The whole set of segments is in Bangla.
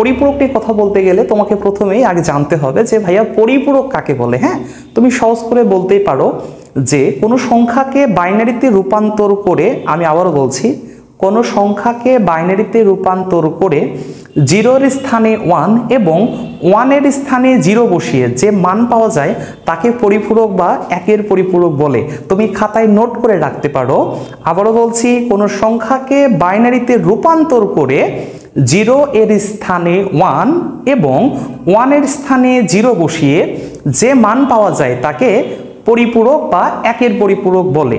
পরিপূরক নিয়ে কথা বলতে গেলে তোমাকে প্রথমেই আগে জানতে হবে যে ভাইয়া পরিপূরক কাকে বলে। হ্যাঁ, তুমি সহজ করে বলতেই পারো যে কোনো সংখ্যাকে বাইনারিতে রূপান্তর করে, আমি আবারও বলছি, কোনো সংখ্যাকে বাইনারিতে রূপান্তর করে 0-এর স্থানে 1 এবং 1-এর স্থানে 0 বসিয়ে যে মান পাওয়া যায় তাকে পরিপূরক বা একের পরিপূরক বলে। তুমি খাতায় নোট করে রাখতে পারো। আবারও বলছি, কোনো সংখ্যাকে বাইনারিতে রূপান্তর করে 0-এর স্থানে 1 এবং 1-এর স্থানে 0 বসিয়ে যে মান পাওয়া যায় তাকে পরিপূরক বা একের পরিপূরক বলে।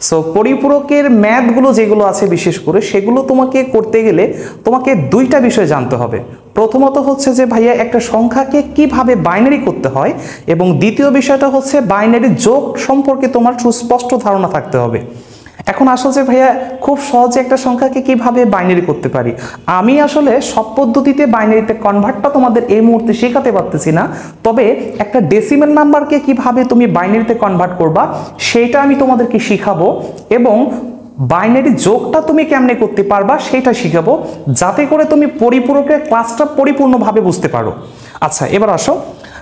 সো পরিপূরকের ম্যাথগুলো যেগুলো আছে বিশেষ করে সেগুলো তোমাকে করতে গেলে তোমাকে দুইটা বিষয় জানতে হবে। প্রথমত হচ্ছে যে ভাইয়া একটা সংখ্যাকে কিভাবে বাইনারি করতে হয়, এবং দ্বিতীয় বিষয়টা হচ্ছে বাইনারি যোগ সম্পর্কে তোমার সুস্পষ্ট ধারণা থাকতে হবে। এখন আসলে যে ভাইয়া খুব সহজে একটা সংখ্যাকে কিভাবে বাইনারি করতে পারি, আমি আসলে সব পদ্ধতিতে বাইনারিতে কনভার্টটা তোমাদের এই মুহূর্তে শেখাতে পারতেছি না, তবে একটা ডেসিমেল নাম্বারকে কিভাবে তুমি বাইনারিতে কনভার্ট করবা সেইটা আমি তোমাদেরকে শিখাবো, এবং বাইনারি যোগটা তুমি কেমনে করতে পারবা সেটা শিখাবো, যাতে করে তুমি পরিপূরকের ক্লাসটা পরিপূর্ণভাবে বুঝতে পারো। আচ্ছা, এবার আসো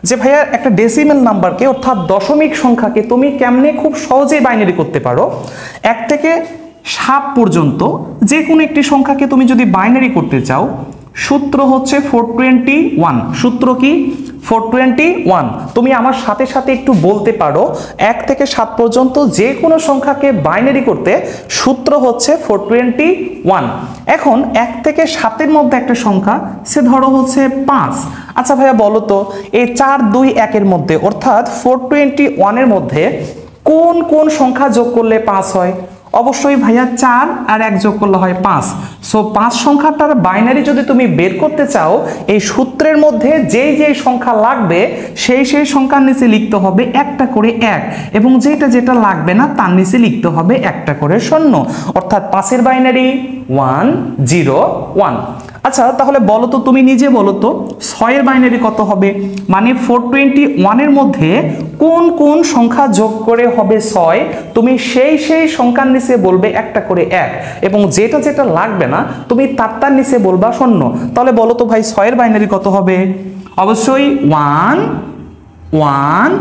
যে ভাইয়া একটা ডেসিমেল নাম্বারকে অর্থাৎ দশমিক সংখ্যাকে তুমি কেমনে খুব সহজেই বাইনারি করতে পারো। 1 থেকে 7 পর্যন্ত যে কোনো একটি সংখ্যাকে তুমি যদি বাইনারি করতে চাও, সূত্র হচ্ছে 421। সূত্র কি? 421। তুমি আমার সাথে সাথে একটু বলতে পারো, 1 থেকে 7 পর্যন্ত যে কোনো সংখ্যাকে বাইনারি করতে সূত্র হচ্ছে 421। এখন 1 থেকে 7-এর মধ্যে একটা সংখ্যা, সে ধরো হচ্ছে 5। আচ্ছা ভাইয়া বলো তো, এই 4, 2, 1-এর মধ্যে অর্থাৎ 421-এর মধ্যে কোন কোন সংখ্যা যোগ করলে 5 হয়? অবশ্যই ভাইয়া 4 আর 1 যোগ করলে হয় 5। সো 5 সংখ্যাটার বাইনারি যদি তুমি বের করতে চাও, এই সূত্রের মধ্যে যেই যেই সংখ্যা লাগবে সেই সেই সংখ্যার নিচে লিখতে হবে একটা করে 1, এবং যেটা যেটা লাগবে না তার নিচে লিখতে হবে একটা করে 0। অর্থাৎ 5-এর বাইনারি 1 0 1। আচ্ছা তাহলে বলো তো, তুমি নিজে বলো তো 6-এর বাইনারি কত হবে? মানে 421-এর মধ্যে কোন কোন সংখ্যা যোগ করে হবে 6, তুমি সেই সেই সংখ্যার নিচে বলবে একটা করে 1, এবং যেটা যেটা লাগবে না তুমি তার নিচে বলবা 0। তাহলে বলো তো ভাই 6-এর বাইনারি কত হবে? অবশ্যই 1 1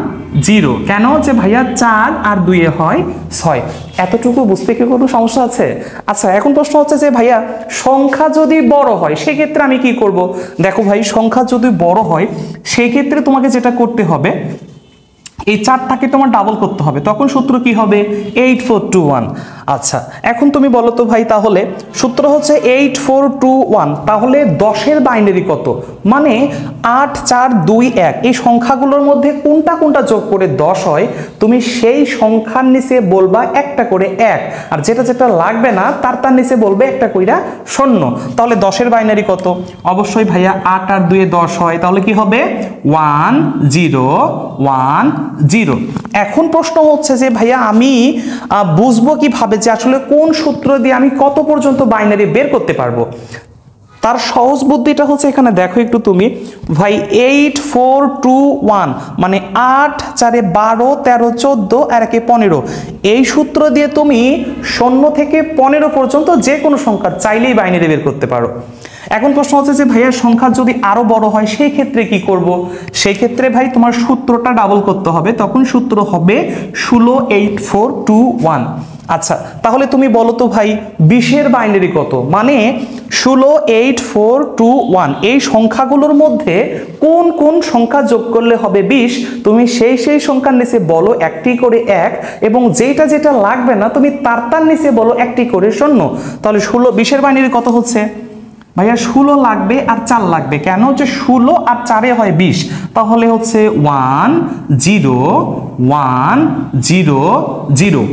0। কেন? যে ভাইয়া 4 আর 2-এ হয় 6। এতটুকু বুঝতে কি কোনো সমস্যা আছে? আচ্ছা, এখন প্রশ্ন হচ্ছে যে ভাইয়া সংখ্যা যদি বড় হয় সেক্ষেত্রে আমি কি করব? দেখো ভাই, সংখ্যা যদি বড় হয় সেই ক্ষেত্রে তোমাকে যেটা করতে হবে, এই 4টাকে তোমার ডাবল করতে হবে। তখন সূত্র কি হবে? 8421। আচ্ছা, এখন তুমি বলো তো ভাই, তাহলে সূত্র হচ্ছে 8421, তাহলে 10-এর বাইনারি কত? মানে 8 4 2 1, এই সংখ্যাগুলোর মধ্যে কোনটা কোনটা যোগ করে 10 হয় তুমি সেই সংখ্যার নিচে বলবা একটা করে 1, আর যেটা যেটা লাগবে না তার নিচে বলবে একটা কইরা 0। তাহলে 10-এর বাইনারি কত? অবশ্যই ভাইয়া 8 আর 2-এ 10 হয়, তাহলে কি হবে? 1 0 1 0। এখন প্রশ্ন হচ্ছে যে ভাইয়া আমি বুঝবো কিভাবে যে আসলে কোন সূত্র দিয়ে আমি কত পর্যন্ত বাইনারি বের করতে পারবো? তার সহজ বুদ্ধিটা হচ্ছে, এখানে দেখো একটু তুমি ভাই, 8421 মানে 8 4 12 13 14 আর 1 15, এই সূত্র দিয়ে তুমি 0 থেকে 15 পর্যন্ত যে কোনো সংখ্যা চাইলেই বাইনারি বের করতে পারো। এখন প্রশ্ন হচ্ছে যে ভাইয়া সংখ্যা যদি আরো বড় হয় সেই ক্ষেত্রে কি করব? সেই ক্ষেত্রে ভাই তোমার সূত্রটা ডাবল করতে হবে, তখন সূত্র হবে 168421। আচ্ছা তাহলে তুমি বলো তো ভাই 20-এর বাইনারি কত? মানে 168421, এই সংখ্যাগুলোর মধ্যে কোন কোন সংখ্যা যোগ করলে হবে 20, তুমি সেই সেই সংখ্যার নিচে বলো একটি করে 1, এবং যেটা যেটা লাগবে না তুমি তার নিচে বলো একটি করে 0। তাহলে 20-এর বাইনারি কত হচ্ছে? ভাইয়া 16 লাগবে আর 4 লাগবে। কেন? যে 16 আর 4-এ হয় 20, তাহলে হচ্ছে 1 0 1 0 0।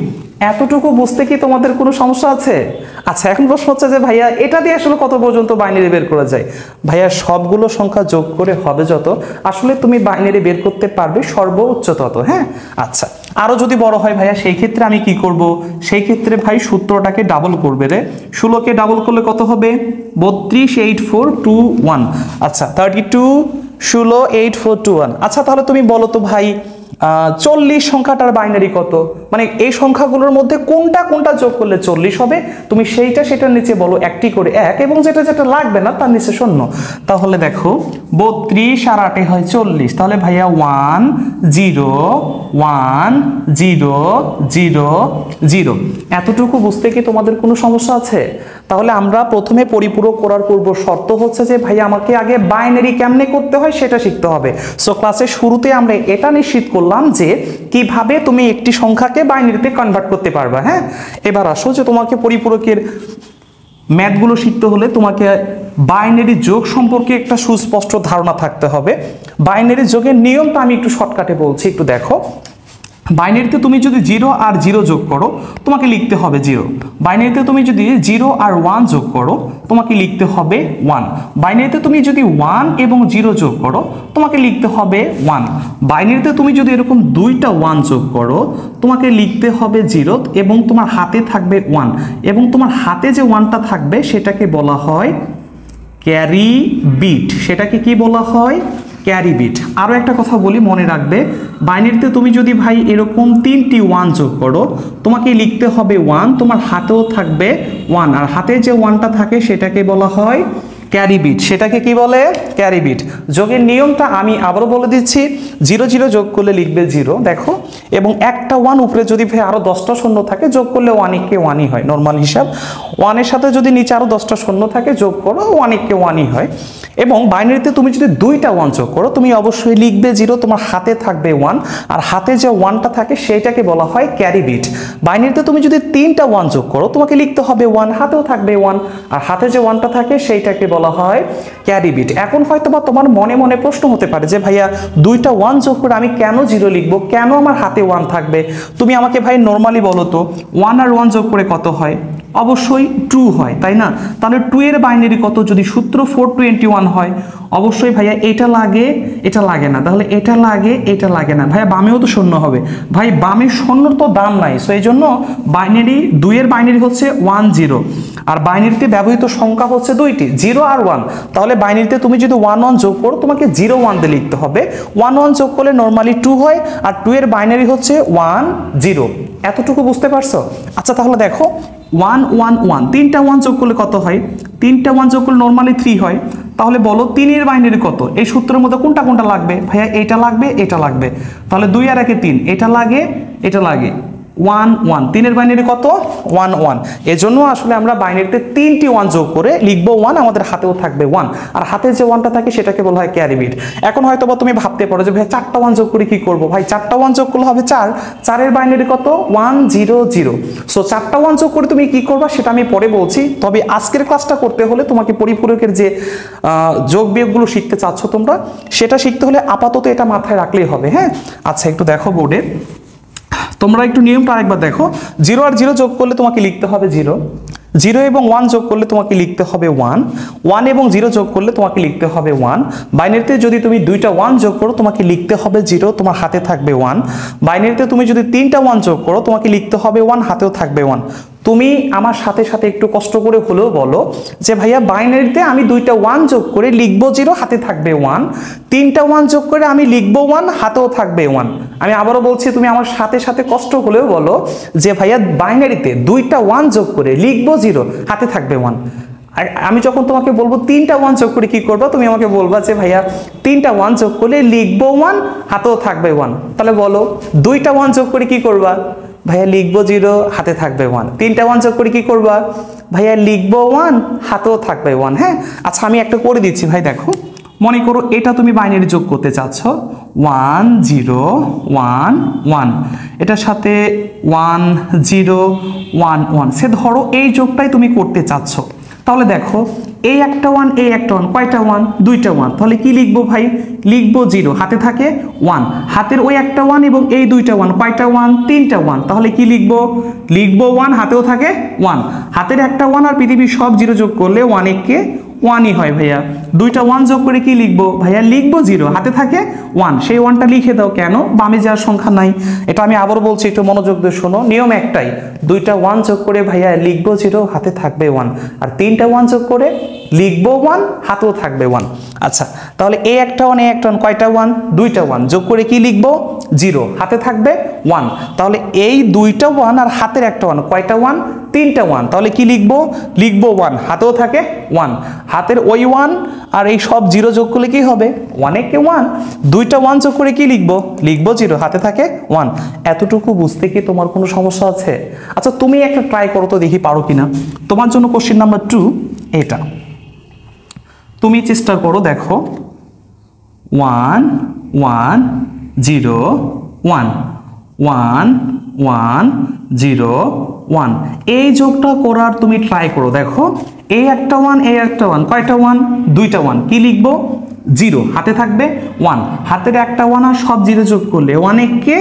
এতটুকু বুঝতে কি তোমাদের কোনো সমস্যা আছে? আচ্ছা, এখন প্রশ্ন হচ্ছে যে ভাইয়া এটা দিয়ে আসলে কত পর্যন্ত বাইনারি বের করা যায়? ভাইয়া সবগুলো সংখ্যা যোগ করে হবে যত, আসলে তুমি বাইনারি বের করতে পারবে সর্বোচ্চ তত। হ্যাঁ, আচ্ছা আরো যদি বড় হয় ভাইয়া সেই ক্ষেত্রে আমি কি করব? সেই ক্ষেত্রে ভাই সূত্রটাকে ডাবল করবে রে। 16-কে ডাবল করলে কত হবে? 328421। আচ্ছা 32 16 8421। আচ্ছা তাহলে তুমি বলো তো ভাই 40 সংখ্যাটার বাইনারি কত, মানে এই সংখ্যাগুলোর মধ্যে কোনটা কোনটা যোগ করলে 40 হবে, তুমি সেটার নিচে বলো একটি করে 1, এবং যেটা যেটা লাগবে না তার নিচে 0। তাহলে দেখো 32 আর 8 হয় 40, তাহলে ভাইয়া 1 0 1 0 0 0। এতটুকু বুঝতে কি তোমাদের কোনো সমস্যা আছে? তাহলে আমরা প্রথমে পরিপূরক করার পূর্ব শর্ত হচ্ছে যে ভাই আমাকে আগে বাইনারি কেমনে করতে হয় সেটা শিখতে হবে। সো ক্লাসের শুরুতে আমরা এটা নিশ্চিত করলাম যে কিভাবে তুমি একটি সংখ্যাকে বাইনারিতে কনভার্ট করতে পারবে। হ্যাঁ, এবার আসো যে তোমাকে পরিপূরকের ম্যাথগুলো শিখতে হলে তোমাকে বাইনারি যোগ সম্পর্কে একটা সুস্পষ্ট ধারণা থাকতে হবে। বাইনারি যোগের নিয়মটা আমি একটু শর্টকাটে বলছি, একটু দেখো। বাইনারিতে তুমি যদি 0 আর 0 যোগ করো তোমাকে লিখতে হবে 0। বাইনারিতে তুমি যদি 0 আর 1 যোগ করো তোমাকে লিখতে হবে 1। বাইনারিতে তুমি যদি 1 এবং 0 যোগ করো তোমাকে লিখতে হবে 1। বাইনারিতে তুমি যদি এরকম দুইটা 1 যোগ করো তোমাকে লিখতে হবে 0 এবং তোমার হাতে থাকবে 1, এবং তোমার হাতে যে 1টা থাকবে সেটাকে বলা হয় ক্যারি বিট। সেটাকে কি বলা হয়? Carry bit. আরও একটা কথা বলি, মনে রাখবে, বাইনারিতে তুমি যদি ভাই এরকম 3টি 1 যোগ করো তোমাকে লিখতে হবে 1, তোমার হাতেও থাকবে 1, আর হাতে যে 1টা থাকে সেটাকে বলা হয় ক্যারি বিট। সেটাকে কি বলে? Carry bit. যোগের নিয়মটা আমি আবারও বলে দিচ্ছি। 0 0 যোগ করলে লিখবে 0, দেখো, এবং একটা 1 উপরে যদি ভাই আরও 10টা শূন্য থাকে যোগ করলে 1 1ই হয়, নর্মাল হিসাব। 1-এর সাথে যদি নিচে আরও 10টা শূন্য থাকে যোগ করো 1 1ই হয়। এবং বাইনারিতে তুমি যদি দুইটা 1 যোগ করো তুমি অবশ্যই লিখবে 0, তোমার হাতে থাকবে 1, আর হাতে যে 1টা থাকে সেইটাকে বলা হয় ক্যারি বিট। বাইনারিতে তুমি যদি 3টা 1 যোগ করো তোমাকে লিখতে হবে 1, হাতেও থাকবে 1, আর হাতে যে 1টা থাকে সেইটাকে বলা হয় ক্যারি বিট। এখন হয়তো বা তোমার মনে মনে প্রশ্ন হতে পারে যে ভাইয়া দুইটা 1 যোগ করে আমি কেন 0 লিখবো, কেন আমার হাতে 1 থাকবে? তুমি আমাকে ভাই নর্মালি বলো তো 1 আর 1 যোগ করে কত হয়? অবশ্যই 2 হয়, তাই না? তাহলে 2 এর বাইনারি কত? যদি সূত্র 421 হয়, অবশ্যই ভাইয়া এটা লাগে, এটা লাগে না, তাহলে এটা লাগে, এটা লাগে না। ভাইয়া বামেও তো শূন্য হবে, ভাই বামে শূন্যর তো দাম নাই, সো এই জন্য বাইনারি 2 এর বাইনারি হচ্ছে 1 0, আর বাইনারিতে ব্যবহৃত সংখ্যা হচ্ছে দুইটি 0 আর 1। তাহলে বাইনারিতে তুমি যদি 1 1 যোগ করো তোমাকে 0 1 দিয়ে লিখতে হবে। 1 1 যোগ করলে নর্মালি 2 হয়, আর 2 এর বাইনারি হচ্ছে 1 0। এতটুকু বুঝতে পারছো? আচ্ছা, তাহলে দেখো 1 1 1, 3টা 1 যোগ করলে কত হয়? 3টা 1 যোগ করলে নর্মালি 3 হয়। তাহলে বলো 3 এর বাইনারি কত? এই সূত্রের মধ্যে কোনটা কোনটা লাগবে? ভাইয়া এইটা লাগবে, এটা লাগবে। তাহলে 2 আর 1 3, এটা লাগে, এটা লাগে। 1 1, 3 এর বাইনারি কত? 1 1। এজন্য আসলে আমরা বাইনারিতে 3টি 1 যোগ করে লিখবো 1, আমাদের হাতেও থাকবে 1, আর হাতে যে 1টা থাকে সেটাকে বলা হয় ক্যারি বিট। এখন হয়তো বা তুমি ভাবতে পারো যে ভাই 4টা 1 যোগ করে কি করব? ভাই 4টা 1 যোগ করলে হবে 4, 4 এর বাইনারি কত? 1 0 0। সো 4টা 1 যোগ করে তুমি কি করবা সেটা আমি পরে বলছি। তবে আজকের ক্লাসটা করতে হলে তোমাকে পরিপূরকের যে যোগ বিয়োগগুলো শিখতে চাচ্ছ তোমরা, সেটা শিখতে হলে আপাতত এটা মাথায় রাখলেই হবে। হ্যাঁ, আচ্ছা, একটু দেখো বোর্ডে, তোমরা একটু নিয়মটা আরেকবার দেখো। 0 আর 0 যোগ করলে তোমাকে লিখতে হবে 0, 0 এবং 1 যোগ করলে তোমাকে লিখতে হবে 1, 1 এবং 0 যোগ করলে তোমাকে লিখতে হবে 1। বাইনারিতে যদি তুমি দুইটা 1 যোগ করো তোমাকে লিখতে হবে 0, তোমার হাতে থাকবে 1। বাইনারিতে তুমি যদি 3টা 1 যোগ করো তোমাকে লিখতে হবে 1, হাতেও থাকবে 1। তুমি আমার সাথে সাথে একটু কষ্ট করে হলেও বলো যে ভাইয়া বাইনারিতে আমি দুইটা 1 যোগ করে লিখবো 0, হাতে থাকবে 1, 3টা 1 যোগ করে আমি লিখবো 1, হাতেও থাকবে 1। আমি আবারও বলছি, তুমি আমার সাথে সাথে কষ্ট হলেও বলো যে ভাইয়া বাইনারিতে দুইটা 1 যোগ করে লিখবো 0, হাতে থাকবে 1। আর আমি যখন তোমাকে বলবো 3টা 1 যোগ করে কি করবা, তুমি আমাকে বলবা যে ভাইয়া 3টা 1 যোগ করলে লিখবো 1, হাতেও থাকবে 1। তাহলে বলো 2টা 1 যোগ করে কি করবা? ভাইয়া লিখবো 0, হাতে থাকবে 1। 3টা 1 যোগ করে কি করবা? ভাইয়া লিখবো 1, হাতেও থাকবে 1। হ্যাঁ, আচ্ছা, আমি একটা করে দিচ্ছি। ভাই দেখো, মনে করো এটা তুমি বাইনারি যোগ করতে চাচ্ছ 1 0 1 1, এটার সাথে 1 0 1 1, সে ধরো এই যোগটাই তুমি করতে চাচ্ছ। তাহলে দেখো এই একটা 1, এই একটা 1, কয়টা 1? দুইটা 1। তাহলে কি লিখবো ভাই? লিখবো 0, হাতে থাকে 1, হাতের ওই একটা 1 এবং এই দুইটা 1, কয়টা 1? 3টা 1। তাহলে কি লিখবো? লিখবো 1, হাতেও থাকে 1। হাতের একটা 1 আর পৃথিবীর সব 0 যোগ করলে 1 1 1ই হয় ভাইয়া। দুইটা 1 যোগ করে কি লিখবো? ভাইয়া লিখবো 0, হাতে থাকে 1। সেই 1টা লিখে দাও, কেন? বামে যাওয়ার সংখ্যা নাই। এটা আমি আবার বলছি, একটু মনোযোগ দিয়ে শোনো। নিয়ম একটাই, দুইটা 1 যোগ করে ভাইয়া লিখবো 0, হাতে থাকবে 1, আর 3টা 1 যোগ করে লিখবো 1, হাতেও থাকবে 1। আচ্ছা, তাহলে এই একটা 1 এই একটা 1 কয়টা 1? দুইটা 1, যোগ করে কি লিখবো? 0, হাতে থাকবে 1। তাহলে এই দুইটা 1 আর হাতের একটা 1 কয়টা 1? তিনটা 1। তাহলে কি লিখবো? লিখবো 1, হাতেও থাকে 1। হাতের ওই 1 আর এই সব 0 যোগ করলে কি হবে? 1 একে 1, দুইটা 1 যোগ করে কি লিখবো? লিখবো 0, হাতে থাকে 1। এতটুকু বুঝতে কি তোমার কোনো সমস্যা আছে? আচ্ছা, তুমি একটা ট্রাই করো তো দেখি পারো কিনা। তোমার জন্য কোশ্চেন নাম্বার 2 এটা, তুমি চেষ্টা করো, দেখো 1 1 0 1 1 1 0 1, এই যোগটা করার তুমি ট্রাই করো। দেখো এই একটা 1 এই একটা 1 কয়টা 1? দুইটা 1। কি লিখবো? 0, হাতে থাকবে 1। হাতের একটা 1 আর সব 0 যোগ করলে 1 একে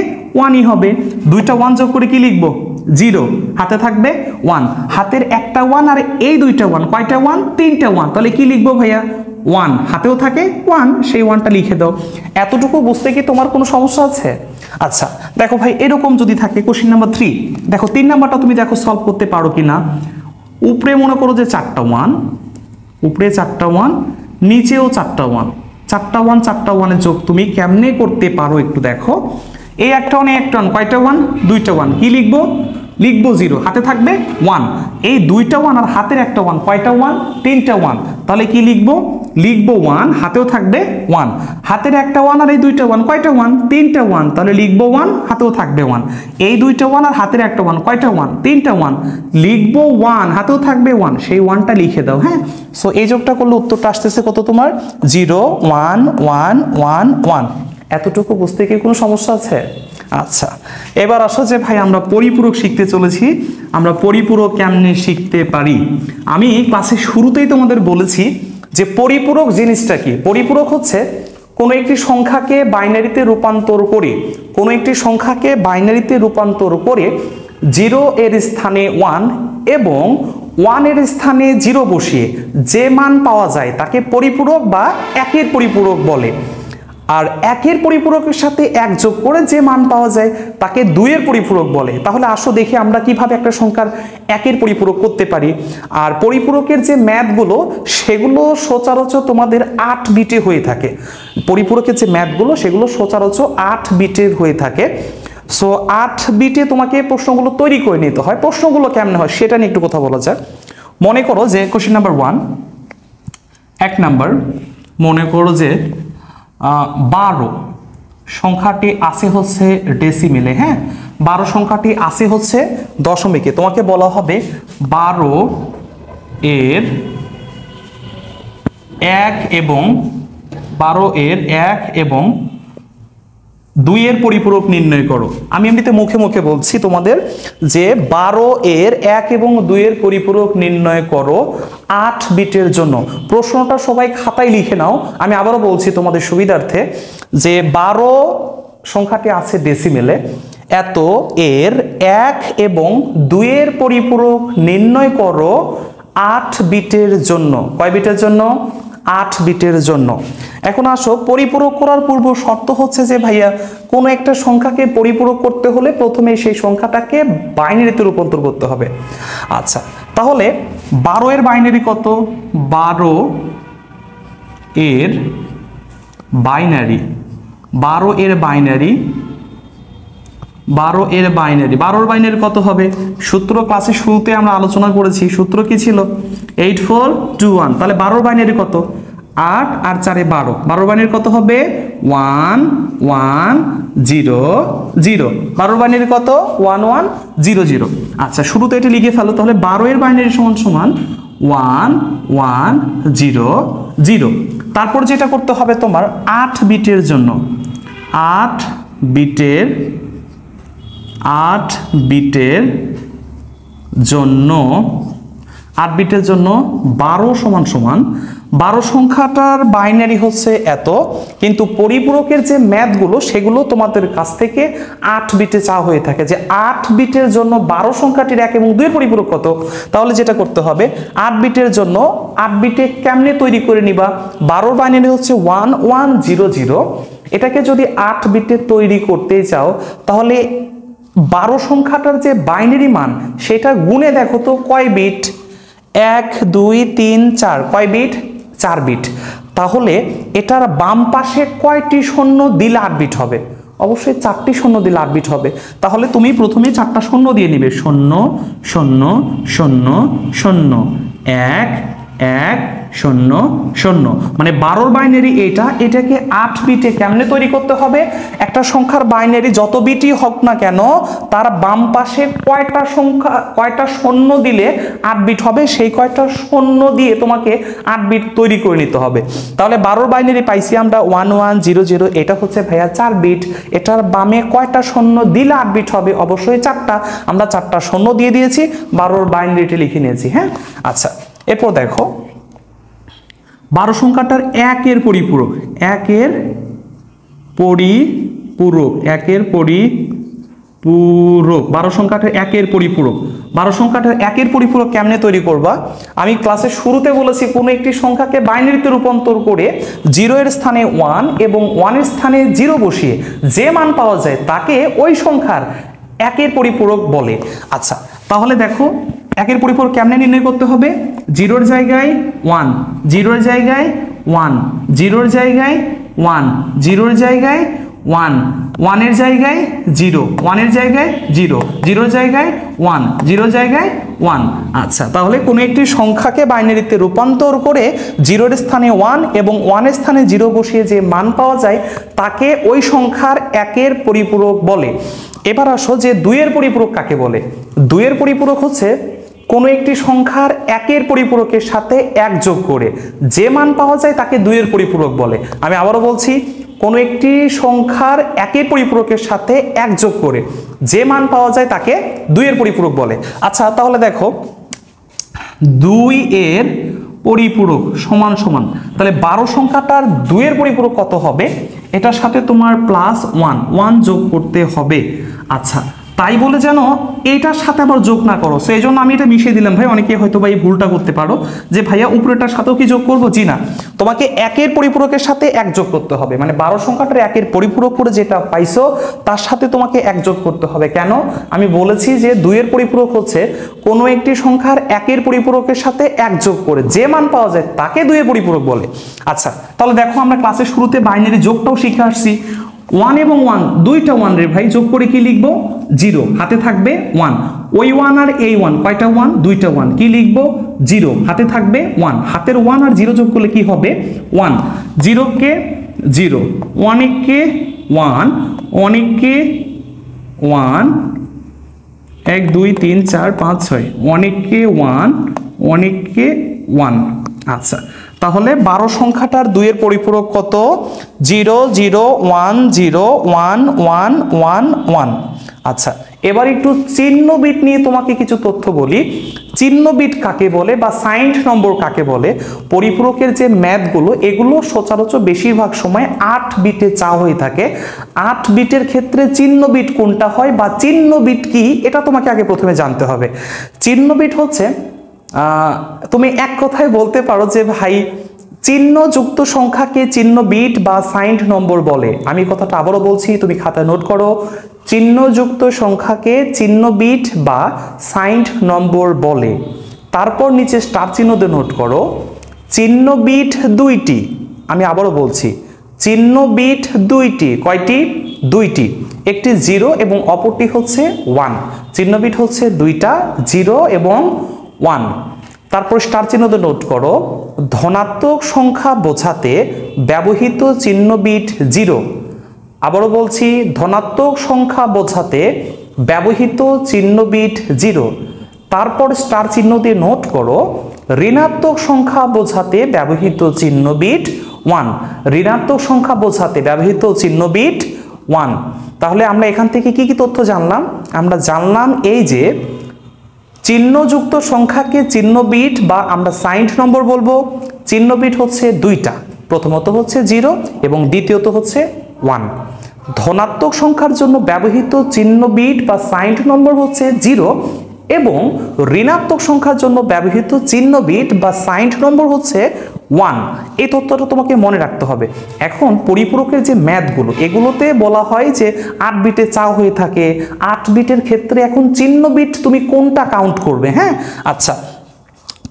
1ই হবে। দুইটা 1 যোগ করে কি লিখবো? 0, হাতে থাকবে 1। হাতের একটা 1 আর এই দুইটা 1 কয়টা 1? তিনটা 1। তাহলে কি লিখবো ভাইয়া? 1, হাতেও থাকে 1, সেই 1টা লিখে দাও। এতটুকু বুঝতে কি তোমার কোনো সমস্যা আছে? আচ্ছা, দেখো ভাই এরকম যদি থাকে কোশ্চেন নাম্বার 3, দেখো 3 নাম্বারটা তুমি দেখো সলভ করতে পারো কিনা। উপরে মনে করো যে 4টা 1, উপরে 4টা 1, নিচেও 4টা 1, 4টা 1 4টা 1 এর যোগ তুমি কেমনে করতে পারো একটু দেখো। এই একটা 1 এই একটা 1 কয়টা 1? দুইটা 1। কি লিখবো? লিখবো 0, হাতে থাকবে 1। এই দুইটা 1 আর হাতের একটা 1 কয়টা 1? তিনটা 1। তাহলে কি লিখবো? লিখবো 1, হাতেও থাকবে 1। হাতের একটা 1 আর এই দুইটা 1 কয়টা 1? তিনটা 1। তাহলে লিখবো 1, হাতেও থাকবে 1। এই দুইটা 1 আর হাতের একটা 1 কয়টা 1? তিনটা 1। লিখবো 1, হাতেও থাকবে 1, সেই 1টা লিখে দাও। হ্যাঁ, সো এই যোগটা করলে উত্তরটা আসতেছে কত তোমার? 0 1 1 1 1। এতটুকু বুঝতে কি কোনো সমস্যা আছে? আচ্ছা, এবার আসো যে ভাই আমরা পরিপূরক শিখতে চলেছি। আমরা পরিপূরক কেমনে শিখতে পারি? আমি ক্লাসের শুরুতেই তোমাদের বলেছি যে পরিপূরক জিনিসটা কি। পরিপূরক হচ্ছে কোনো একটি সংখ্যাকে বাইনারিতে রূপান্তর করে, কোনো একটি সংখ্যাকে বাইনারিতে রূপান্তর করে 0 এর স্থানে 1 এবং 1 এর স্থানে 0 বসিয়ে যে মান পাওয়া যায় তাকে পরিপূরক বা একের পরিপূরক বলে। আর একের পরিপূরকের সাথে 1 যোগ করে যে মান পাওয়া যায় তাকে 2 এর পরিপূরক বলে। তাহলে আসো দেখি আমরা কিভাবে একটা সংখ্যার একের পরিপূরক করতে পারি। আর পরিপূরকের যে ম্যাথগুলো সেগুলো সচরাচর তোমাদের 8 বিটে হয়ে থাকে। পরিপূরকের যে ম্যাথগুলো সেগুলো সচরাচর 8 বিটের হয়ে থাকে। সো 8 বিটে তোমাকে প্রশ্নগুলো তৈরি করে নিতে হয়। প্রশ্নগুলো কেমনে হয় সেটা নিয়ে একটু কথা বলা যাক। মনে করো যে কোশ্চেন নাম্বার 1, 1 নাম্বার, মনে করো যে 12 সংখ্যাটি আছে হচ্ছে ডেসিমেলে। হ্যাঁ, 12 সংখ্যাটি আছে হচ্ছে দশমিকে। তোমাকে বলা হবে 12 এর 1 এবং 12 এর 1 এবং 2 এর পরিপূরক নির্ণয় করো। আমি এমনিতে মুখে মুখে বলছি তোমাদের যে 12 এর 1 এবং 2 এর পরিপূরক নির্ণয় করো 8 বিটের জন্য। প্রশ্নটা সবাই খাতায় লিখে নাও। আমি আবারও বলছি তোমাদের সুবিধার্থে যে 12 সংখ্যাটি আছে ডেসিমেলে, এত এর 1 এবং 2 এর পরিপূরক নির্ণয় করো 8 বিটের জন্য। কয় বিটের জন্য? 8 বিটের জন্য। এখন আসো, পরিপূরক করার পূর্ব শর্ত হচ্ছে যে ভাইয়া কোনো একটা সংখ্যাকে পরিপূরক করতে হলে প্রথমে সেই সংখ্যাটাকে বাইনারিতে রূপান্তর করতে হবে। আচ্ছা, তাহলে 12 এর বাইনারি কত? 12 এর বাইনারি, 12 এর বাইনারি, 12 এর বাইনারি, 12 এর বাইনারি কত হবে? সূত্র ক্লাসে শুরুতে আমরা আলোচনা করেছি। সূত্র কি ছিল? 8421। তাহলে 12 এর বাইনারি কত? 8 আর 4 12। 12 এর বাইনারি কত হবে? 1 1 0 0। 12 এর বাইনারি কত? 1 1 0 0। আচ্ছা, শুরুতে এটা লিখে ফেলো। তাহলে 12 এর বাইনারি সমান সমান 1 1 0 0। তারপর যেটা করতে হবে তোমার 8 বিটের জন্য, 8 বিটের জন্য 8 বিটের জন্য 12 সমান সমান 12 সংখ্যাটার বাইনারি হচ্ছে এত, কিন্তু পরিপূরকের যে ম্যাথগুলো সেগুলো তোমাদের কাছ থেকে 8 বিটে চাওয়া হয়ে থাকে যে 8 বিটের জন্য 12 সংখ্যাটির 1 এবং 2 এর পরিপূরক কত। তাহলে যেটা করতে হবে 8 বিটের জন্য 8 বিটে কেমনে তৈরি করে নিবা? 12 বাইনারি হচ্ছে 1 1 0 0। এটাকে যদি 8 বিটে তৈরি করতে চাও তাহলে 12 সংখ্যাটার যে বাইনারি মান সেটা গুণে দেখো তো কয় বিট। 1 2 3 4 কয় বিট? 4 বিট। তাহলে এটার বাম পাশে কয়টি শূন্য দিলে 8 বিট হবে? অবশ্যই 4টি শূন্য দিলে 8 বিট হবে। তাহলে তুমি প্রথমে 4টা শূন্য দিয়ে নিবে, 0 0 0 0 1 1 0 0, মানে 12 বাইনারি এটা, এটাকে 8 বিটে কেমনে তৈরি করতে হবে? একটা সংখ্যার বাইনারি যত বিটই হোক না কেন তার বাম পাশে কয়টা শূন্য দিলে 8 বিট হবে, সেই কয়টা শূন্য দিয়ে তোমাকে 8 বিট তৈরি করে নিতে হবে। তাহলে 12 বাইনারি পাইছি আমরা 1 1 0 0, এটা হচ্ছে ভাইয়া 4 বিট। এটার বামে কয়টা শূন্য দিলে 8 বিট হবে? অবশ্যই 4টা। আমরা 4টা শূন্য দিয়ে দিয়েছি, 12 বাইনারিটি লিখে নিয়েছি। হ্যাঁ, আচ্ছা, এরপর দেখো 12 সংখ্যাটার 1 এর পরিপূরক, 1 এর পরিপূরক, 1 এর পরিপূরক, 12 সংখ্যাটার 1 এর পরিপূরক। 12 সংখ্যাটার 1 এর পরিপূরক কেমনে তৈরি করবা? আমি ক্লাসের শুরুতে বলেছি কোনো একটি সংখ্যাকে বাইনারিতে রূপান্তর করে 0 এর স্থানে 1 এবং 1 এর স্থানে 0 বসিয়ে যে মান পাওয়া যায় তাকে ওই সংখ্যার 1 এর পরিপূরক বলে। আচ্ছা, তাহলে দেখো 1 এর পরিপূরক কেমনে নির্ণয় করতে হবে? 0 এর জায়গায় 1, 0 এর জায়গায় 1, 0 এর জায়গায় 1, 0 এর জায়গায় 1, 1 এর জায়গায় 0, 1 এর জায়গায় 0, 0 এর জায়গায় 1, 0 এর জায়গায় 1। আচ্ছা, তাহলে কোনো একটি সংখ্যাকে বাইনারিতে রূপান্তর করে 0 এর স্থানে 1 এবং 1 এর স্থানে 0 বসিয়ে যে মান পাওয়া যায় তাকে ওই সংখ্যার 1 এর পরিপূরক বলে। এবার আসো যে 2 এর পরিপূরক কাকে বলে? 2 এর পরিপূরক হচ্ছে কোনো একটি সংখ্যার 1 এর পরিপূরকের সাথে 1 যোগ করে যে মান পাওয়া যায় তাকে 2 এর পরিপূরক বলে। আমি আবারও বলছি, কোনো একটি সংখ্যার 1 এর পরিপূরকের সাথে 1 যোগ করে যে মান পাওয়া যায় তাকে 2 এর পরিপূরক বলে। আচ্ছা, তাহলে দেখো 2 এর পরিপূরক সমান সমান, তাহলে 12 সংখ্যাটার 2 এর পরিপূরক কত হবে? এটার সাথে তোমার +1 যোগ করতে হবে। আচ্ছা, তাই বলে যেন এটার সাথে আবার যোগ না করো, সেই জন্য আমি এটা মিশিয়ে দিলাম। ভাই অনেকে হয়তো এই ভুলটা করতে পারো যে ভাইয়া উপরেটার সাথেও কি যোগ করবো? জি না, তোমাকে 1 এর পরিপূরকের সাথে 1 যোগ করতে হবে, মানে 12 সংখ্যাটার 1 এর পরিপূরক করে যেটা পাইছো তার সাথে তোমাকে 1 যোগ করতে হবে। কেন? আমি বলেছি যে 2 এর পরিপূরক হচ্ছে কোনো একটি সংখ্যার 1 এর পরিপূরকের সাথে 1 যোগ করে যে মান পাওয়া যায় তাকে 2 এর পরিপূরক বলে। আচ্ছা, তাহলে দেখো আমরা ক্লাসের শুরুতে বাইনারি যোগটাও শিখে আসছি। 1 এবং 1 দুইটা 1 রে ভাই, যোগ করে কি লিখবো? 0, হাতে থাকবে 1। ওই 1 আর এই 1 কয়টা 1? দুইটা 1, কি লিখবো? 0, হাতে থাকবে 1। হাতের 1 আর 0 যোগ করলে কি হবে? 1। 0 কে 0, 1 কে 1, 1 কে 1, 1 2 3 4 5 6, 1 কে 1, 1 কে 1। আচ্ছা, তাহলে 12 সংখ্যাটার 2 এর পরিপূরক কত? 0 0 1 0 1 1 1 1। আচ্ছা, এবার একটু চিহ্ন বিট নিয়ে তোমাকে কিছু তথ্য বলি। চিহ্ন বিট কাকে বলে বা সাইন্ড নম্বর কাকে বলে? পরিপূরকের যে ম্যাথগুলো এগুলো সচরাচর বেশিরভাগ সময় 8 বিটে চা হয়ে থাকে। 8 বিটের ক্ষেত্রে চিহ্ন বিট কোনটা হয় বা চিহ্ন বিট কি, এটা তোমাকে আগে প্রথমে জানতে হবে। চিহ্ন বিট হচ্ছে, তুমি এক কথায় বলতে পারো যে ভাই চিহ্নযুক্ত সংখ্যাকে চিহ্ন বিট বা সাইন্ড নম্বর বলে। আমি কথাটা আবারও বলছি, তুমি খাতায় নোট করো। চিহ্নযুক্ত সংখ্যাকে চিহ্ন বিট বা সাইন্ড নম্বর বলে। তারপর নিচে স্টার চিহ্ন দিয়ে নোট করো, চিহ্ন বিট 2টি। আমি আবারও বলছি, চিহ্ন বিট 2টি। কয়টি? 2টি। একটি 0 এবং অপরটি হচ্ছে 1। চিহ্ন বিট হচ্ছে 2টা, 0 এবং 1। তারপর স্টার চিহ্ন দিয়ে নোট করো, ধনাত্মক সংখ্যা বোঝাতে ব্যবহৃত চিহ্ন বিট 0। আবারও বলছি, ধনাত্মক সংখ্যা বোঝাতে ব্যবহৃত চিহ্ন বিট 0। তারপর স্টার চিহ্ন দিয়ে নোট করো, ঋণাত্মক সংখ্যা বোঝাতে ব্যবহৃত চিহ্ন বিট 1। ঋণাত্মক সংখ্যা বোঝাতে ব্যবহৃত চিহ্ন বিট 1। তাহলে আমরা এখান থেকে কি কি তথ্য জানলাম? আমরা জানলাম এই যে চিহ্নযুক্ত সংখ্যাকে চিহ্ন বিট বা আমরা সাইন্ড নম্বর বলবো। চিহ্ন বিট হচ্ছে 2টা, প্রথমত হচ্ছে 0 এবং দ্বিতীয়ত হচ্ছে 1। ধনাত্মক সংখ্যার জন্য ব্যবহৃত চিহ্ন বিট বা সাইন্ড নম্বর হচ্ছে 0 এবং ঋণাত্মক সংখ্যার জন্য ব্যবহৃত চিহ্ন বিট বা সাইন্ড নম্বর হচ্ছে 1। এই তথ্যটা তোমাকে মনে রাখতে হবে। এখন পরিপূরকের যে ম্যাথগুলো এগুলোতে বলা হয় যে 8 বিটে চা হয়ে থাকে। 8 বিটের ক্ষেত্রে এখন চিহ্ন বিট তুমি কোনটা কাউন্ট করবে? হ্যাঁ, আচ্ছা,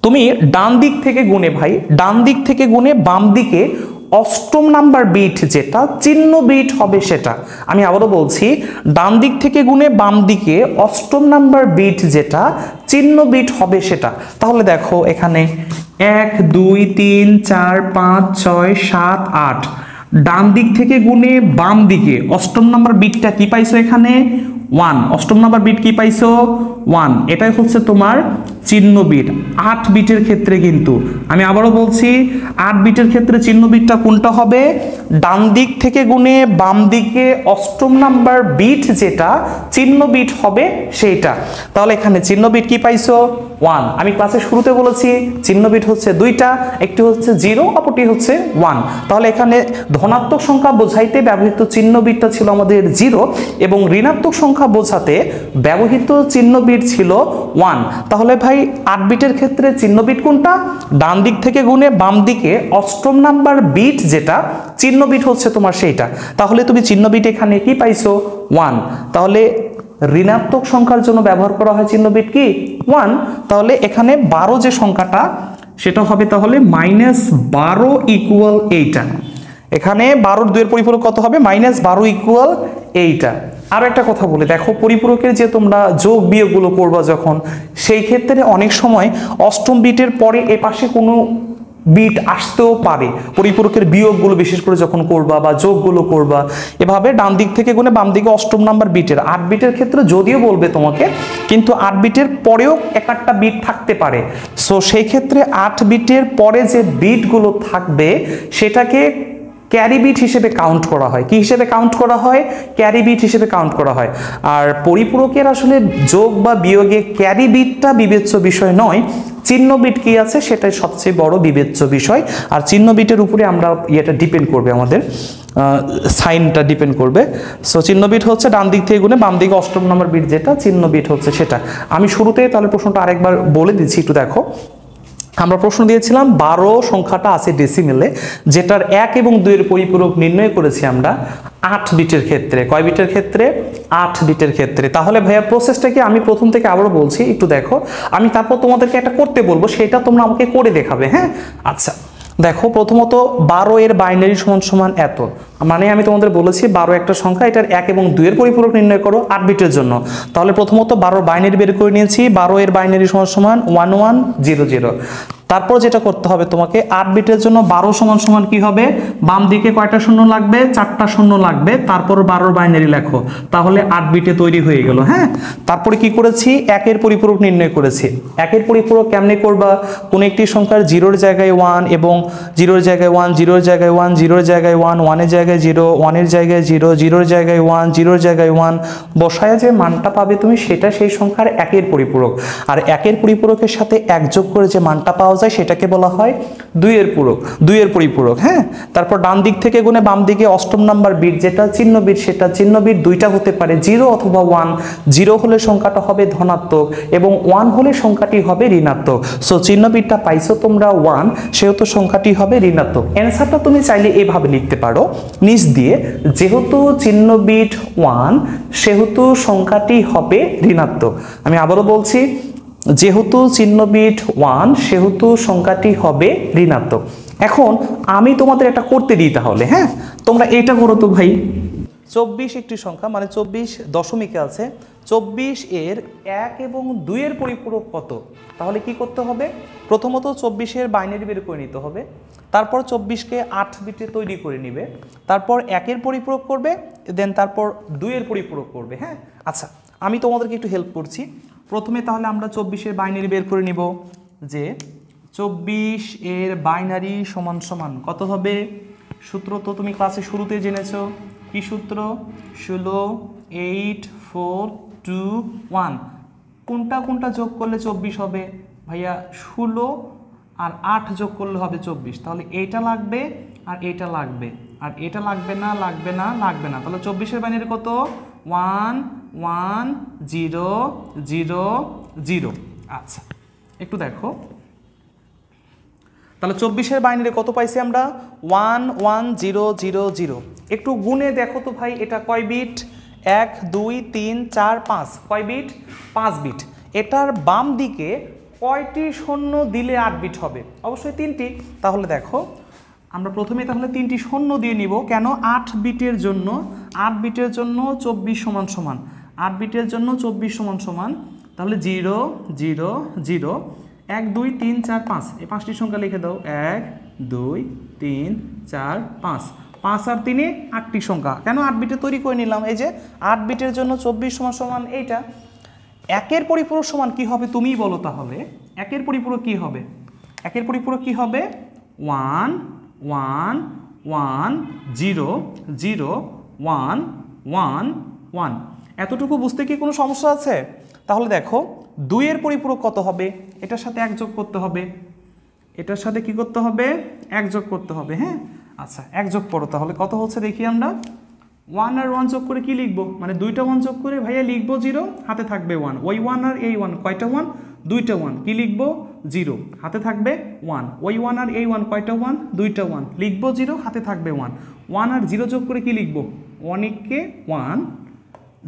তুমি ডান দিক থেকে গুনে ভাই, ডান দিক থেকে গুনে বাম দিকে অষ্টম নাম্বার বিট যেটা চিহ্ন বিট হবে সেটা। আমি আবারও বলছি, ডান দিক থেকে গুনে বাম দিকে অষ্টম নাম্বার বিট যেটা চিহ্ন বিট হবে সেটা। তাহলে দেখো এখানে 1 2 3 4 5 6 7 8, ডান দিক থেকে গুনে বাম দিকে অষ্টম নাম্বার বিটটা কি পাইছো এখানে 1, অষ্টম নাম্বার বিট কি পাইছো 1, এটাই হচ্ছে তোমার চিহ্ন বিট 8 বিটের ক্ষেত্রে। কিন্তু আমি আবারও বলছি 8 বিটের ক্ষেত্রে চিহ্ন বিটটা কোনটা হবে, ডান দিক থেকে গুনে বাম দিকে অষ্টম নাম্বার বিট যেটা চিহ্ন বিট হবে সেইটা। তাহলে এখানে চিহ্ন বিট কি পাইছো 1। আমি ক্লাসের শুরুতে বলেছি চিহ্ন বিট হচ্ছে দুইটা, একটি হচ্ছে 0, অপরটি হচ্ছে 1। তাহলে এখানে ধনাত্মক সংখ্যা বোঝাইতে ব্যবহৃত চিহ্ন বিটটা ছিল আমাদের 0 এবং ঋণাত্মক সংখ্যা বোঝাতে ব্যবহৃত চিহ্ন বিট ছিল 1। তাহলে ভাই 8 বিটের ক্ষেত্রে চিহ্ন বিট কোনটা, ডান দিক থেকে গুনে বাম দিকে অষ্টম নাম্বার বিট যেটা চিহ্ন বিট হচ্ছে তোমার সেইটা। তাহলে তুমি চিহ্ন বিট এখানে কি পাইছো 1। তাহলে ঋণাত্মক সংখ্যার জন্য ব্যবহার করা হয় চিহ্ন বিট কি 1। তাহলে এখানে 12 যে সংখ্যাটা সেটা হবে তাহলে -12 ইকুয়াল এইটা। এখানে 12 2 এর পরিপূরক কত হবে, -12 ইকুয়াল এইটা। আর একটা কথা বলে দেখো, পরিপূরকের যে তোমরা যোগ বিয়োগগুলো করবা যখন, সেই ক্ষেত্রে অনেক সময় অষ্টম বিটের পরে এ পাশে কোনো বিট আসতেও পারে। পরিপূরকের বিয়োগগুলো বিশেষ করে যখন করবা বা যোগগুলো করবা, এভাবে ডান দিক থেকে গুনে বাম দিকে অষ্টম নাম্বার বিটের 8 বিটের ক্ষেত্রে যদিও বলবে তোমাকে, কিন্তু 8 বিটের পরেও এক একটা বিট থাকতে পারে। সো সেই ক্ষেত্রে 8 বিটের পরে যে বিটগুলো থাকবে সেটাকে ক্যারি বিট হিসেবে কাউন্ট করা হয়। কি হিসেবে কাউন্ট করা হয়, ক্যারি বিট হিসেবে কাউন্ট করা হয়। আর পরিপূরকের আসলে যোগ বা বিয়োগে ক্যারি বিটটা বিবেচ্য বিষয় নয়, চিহ্ন বিট কি আছে সেটাই সবচেয়ে বড় বিবেচ্য বিষয়। আর চিহ্ন বিটের উপরে আমরা ইয়েটা ডিপেন্ড করবে, আমাদের সাইনটা ডিপেন্ড করবে। সো চিহ্ন বিট হচ্ছে ডান দিক থেকে গুনে বাম দিকে অষ্টম নম্বর বিট যেটা চিহ্ন বিট হচ্ছে সেটা। আমি শুরুতে তাহলে প্রশ্নটা আরেকবার বলে দিচ্ছি, একটু দেখো। আমরা প্রশ্ন দিয়েছিলাম 12 সংখ্যাটা আছে ডেসিমেলে, যেটার 1 এবং 2 এর পরিপূরক নির্ণয় করেছি আমরা 8 বিটের ক্ষেত্রে। কয় বিটের ক্ষেত্রে, 8 বিটের ক্ষেত্রে। তাহলে ভাইয়া প্রসেসটা কি, আমি প্রথম থেকে আবারও বলছি, একটু দেখো। আমি তারপর তোমাদেরকে একটা করতে বলবো, সেটা তোমরা আমাকে করে দেখাবে, হ্যাঁ? আচ্ছা দেখো, প্রথমত 12 এর বাইনারি সমান সমান এত, মানে আমি তোমাদের বলেছি 12 একটা সংখ্যা, এটার 1 এবং 2 এর পরিপূরক নির্ণয় করো 8 বিটের জন্য। তাহলে প্রথমত 12 বাইনারি বের করে নিয়েছি, 12 এর বাইনারি সমান সমান 1100। তারপর যেটা করতে হবে তোমাকে, 8 বিটের জন্য 12 সমান সমান কি হবে, বাম দিকে কয়টা শূন্য লাগবে, 4টা শূন্য লাগবে, তারপর 12 বাইনারি লেখো, তাহলে 8 বিটে তৈরি হয়ে গেল, হ্যাঁ? তারপরে কি করেছি, 1 এর পরিপূরক নির্ণয় করেছি। 1 এর পরিপূরক কেমনে করবা, কোন একটি সংখ্যার 0 এর জায়গায় 1 এবং 0 এর জায়গায় 1, 0 এর জায়গায় 1, 0 এর জায়গায় 1, 1 এর জায়গায় 0, 1 এর জায়গায় 0, 0 এর জায়গায় 1, 0 এর জায়গায় 1 বসায় যে মানটা পাবে তুমি, সেটা সেই সংখ্যার 1 এর পরিপূরক। আর 1 এর পরিপূরকের সাথে 1 যোগ করে যে মানটা পাওয়া যায় সেটাকে বলা হয় 2 এর পূরক, 2 এর পরিপূরক, হ্যাঁ? তারপর ডান দিক থেকে গুনে বাম দিকে অষ্টম নাম্বার বিট যেটা চিহ্ন বিট, সেটা চিহ্ন বিট দুইটা হতে পারে, 0 অথবা 1। 0 হলে সংখ্যাটা হবে ধনাত্মক এবং 1 হলে সংখ্যাটি হবে ঋণাত্মক। সো চিহ্ন বিটটা পাইছো তোমরা 1, সেহেতু সংখ্যাটি হবে ঋণাত্মক। অ্যান্সারটা তুমি চাইলে এভাবে লিখতে পারো নিচ দিয়ে, যেহেতু চিহ্ন বিট 1 সেহেতু সংখ্যাটি হবে ঋণাত্মক। আমি আবারও বলছি, যেহেতু চিহ্ন বিট 1 সেহেতু সংখ্যাটি হবে ঋণাত্মক। এখন আমি তোমাদের একটা করতে দিই তাহলে, হ্যাঁ? তোমরা এটা করো তো ভাই। 24 একটি সংখ্যা, মানে 24 দশমিকে আছে, 24 এর 1 এবং 2 এর পরিপূরক কত? তাহলে কি করতে হবে, প্রথমত 24 এর বাইনারি বের করে নিতে হবে, তারপর 24কে 8 বিটে তৈরি করে নিবে, তারপর 1 এর পরিপূরক করবে, দেন তারপর 2 এর পরিপূরক করবে, হ্যাঁ? আচ্ছা আমি তোমাদেরকে একটু হেল্প করছি। প্রথমে তাহলে আমরা 24 এর বাইনারি বের করে নিব, যে 24 এর বাইনারি সমান সমান কত হবে, সূত্র তো তুমি ক্লাসে শুরুতে জেনেছো, কি সূত্র, 16 8 4 2 1। কোনটা কোনটা যোগ করলে 24 হবে ভাইয়া, 16 আর 8 যোগ করলে হবে 24। তাহলে এইটা লাগবে আর এইটা লাগবে, আর এটা লাগবে না, লাগবে না, লাগবে না। তাহলে 24 এর বাইনারি কত, 1 1 0 0 0। আচ্ছা একটু দেখো, তাহলে 24 এর বাইনারি কত পাইছি আমরা, 1 1 0 0 0। একটু গুনে দেখো তো ভাই, এটা কয় বিট, 1 2 3 4 5, কয় বিট, 5 বিট। এটার বাম দিকে কয়টি শূন্য দিলে 8 বিট হবে? অবশ্যই 3টি। তাহলে দেখো আমরা প্রথমে তাহলে 3টি শূন্য দিয়ে নিব। কেন? 8 বিটের জন্য 24 সমান সমান 8 বিটের জন্য 24 সমান সমান, তাহলে 0 0 0 1 2 3 4 5, এই 5টি সংখ্যা লিখে দাও। 1 2 3 4 5, 5 আর 3 8টি সংখ্যা। কেন 8 বিটে তৈরি করে নিলাম? এই যে 8 বিটের জন্য 24 সমান সমান এইটা। একের পরিপূরক সমান কি হবে তুমিই বলো তাহলে? একের পরিপূরক কি হবে? একের পরিপূরক কি হবে? 1 1 1 0 0 1 1 1। এতটুকু বুঝতে কি কোনো সমস্যা আছে? তাহলে দেখো 2 এর পরিপূরক কত হবে? এটার সাথে 1 যোগ করতে হবে, এটার সাথে কি করতে হবে? 1 যোগ করতে হবে। হ্যাঁ, আচ্ছা 1 যোগ করো। তাহলে কত হচ্ছে দেখি আমরা। 1 আর 1 যোগ করে কি লিখবো? মানে 2টা 1 যোগ করে ভাইয়া লিখবো 0, হাতে থাকবে 1। ওই 1 আর এই 1 কয়টা 1? 2টা 1। কি লিখবো? 0, হাতে থাকবে 1। ওই 1 আর এই 1 কয়টা 1? 2টা 1। লিখবো 0, হাতে থাকবে 1। 1 আর 0 যোগ করে কি লিখবো? 1 কে 1,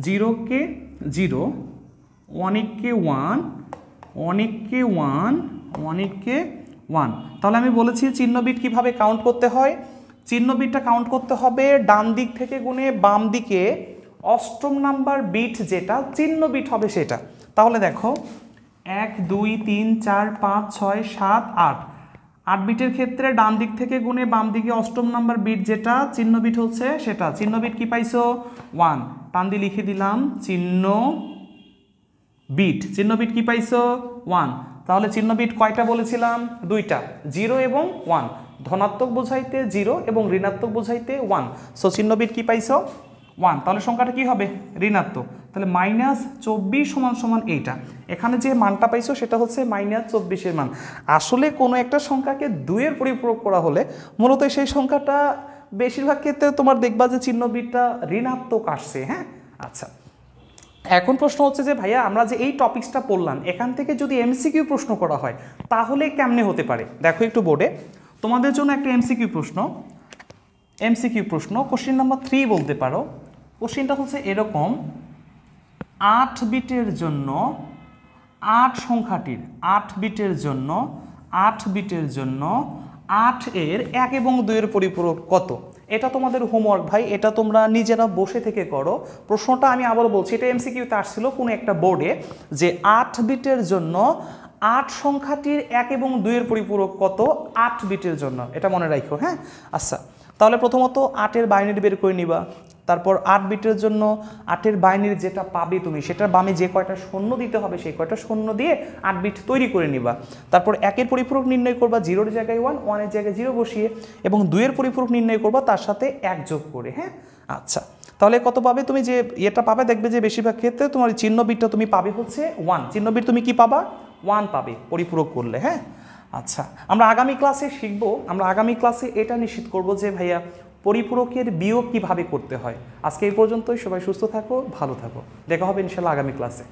0 কে 0, 1 কে 1, 1 কে 1, 1 কে 1। তাহলে আমি বলেছি চিহ্ন বিট কিভাবে কাউন্ট করতে হয়। চিহ্ন বিটটা কাউন্ট করতে হবে ডান দিক থেকে গুণে বাম দিকে অষ্টম নাম্বার বিট যেটা চিহ্ন বিট হবে সেটা। তাহলে দেখো 1 2 3 4 5 6 7 8, 8 বিটের ক্ষেত্রে ডান দিক থেকে গুণে বাম দিকে অষ্টম নাম্বার বিট যেটা চিহ্ন বিট হচ্ছে সেটা। চিহ্ন বিট কি পাইছো? 1। টান দিয়ে লিখে দিলাম চিহ্ন বিট। চিহ্ন বিট কি পাইছো? 1। তাহলে চিহ্ন বিট কয়টা বলেছিলাম? 2টা, 0 এবং 1। ধনাত্মক বোঝাইতে 0 এবং ঋণাত্মক বোঝাইতে 1। সো চিহ্ন বিট কি পাইছো? 1। তাহলে সংখ্যাটা কি হবে? ঋণাত্মক। তাহলে -24 সমান সমান এইটা। এখানে যে মানটা পাইছো সেটা হচ্ছে -24 এর মান। আসলে কোনো একটা সংখ্যাকে 2 এর পরিপূরক করা হলে মূলত সেই সংখ্যাটা বেশিরভাগ ক্ষেত্রে তোমার দেখবা যে চিহ্ন বিটটা ঋণাত্মক আসছে। হ্যাঁ, আচ্ছা এখন প্রশ্ন হচ্ছে যে ভাইয়া আমরা যে এই টপিকসটা পড়লাম এখান থেকে যদি এমসিকিউ প্রশ্ন করা হয় তাহলে কেমনে হতে পারে? দেখো একটু বোর্ডে তোমাদের জন্য একটা এমসিকিউ প্রশ্ন কোশ্চেন নাম্বার 3 বলতে পারো। কোশ্চেনটা হচ্ছে এরকম, 8 বিটের জন্য 8 সংখ্যাটির 8 বিটের জন্য 8 এর 1 এবং 2 এর পরিপূরক কত? এটা তোমাদের হোমওয়ার্ক ভাই, এটা তোমরা নিজেরা বসে থেকে করো। প্রশ্নটা আমি আবারও বলছি, এটা এমসিকিউতে আসছিল কোনো একটা বোর্ডে যে 8 বিটের জন্য 8 সংখ্যাটির 1 এবং 2 এর পরিপূরক কত 8 বিটের জন্য, এটা মনে রাখো। হ্যাঁ, আচ্ছা তাহলে প্রথমত 8 এর বাইনারি বের করে নিবা। তারপর 8 বিটের জন্য 8 এর বাইনারি যেটা পাবে তুমি সেটার বামে যে কয়টা শূন্য দিতে হবে সেই কয়টা শূন্য দিয়ে 8 বিট তৈরি করে নিবা। তারপর 1 এর পরিপূরক নির্ণয় করবা 0 এর জায়গায় 1, 1 এর জায়গায় 0 বসিয়ে, এবং 2 এর পরিপূরক নির্ণয় করবা তার সাথে 1 যোগ করে। হ্যাঁ, আচ্ছা তাহলে কত পাবে? তুমি যে এটা পাবে দেখবে যে বেশিরভাগ ক্ষেত্রে তোমার চিহ্ন বিটটা তুমি পাবে হচ্ছে 1। চিহ্ন বিট তুমি কি পাবা? 1 পাবে পরিপূরক করলে। হ্যাঁ, আচ্ছা আমরা আগামী ক্লাসে শিখবো, আমরা আগামী ক্লাসে এটা নিশ্চিত করব যে ভাইয়া পরিপূরকের বিয়োগ কিভাবে করতে হয়। আজকে এই পর্যন্তই, সবাই সুস্থ থাকো, ভালো থাকো, দেখা হবে ইনশাআল্লাহ আগামী ক্লাসে।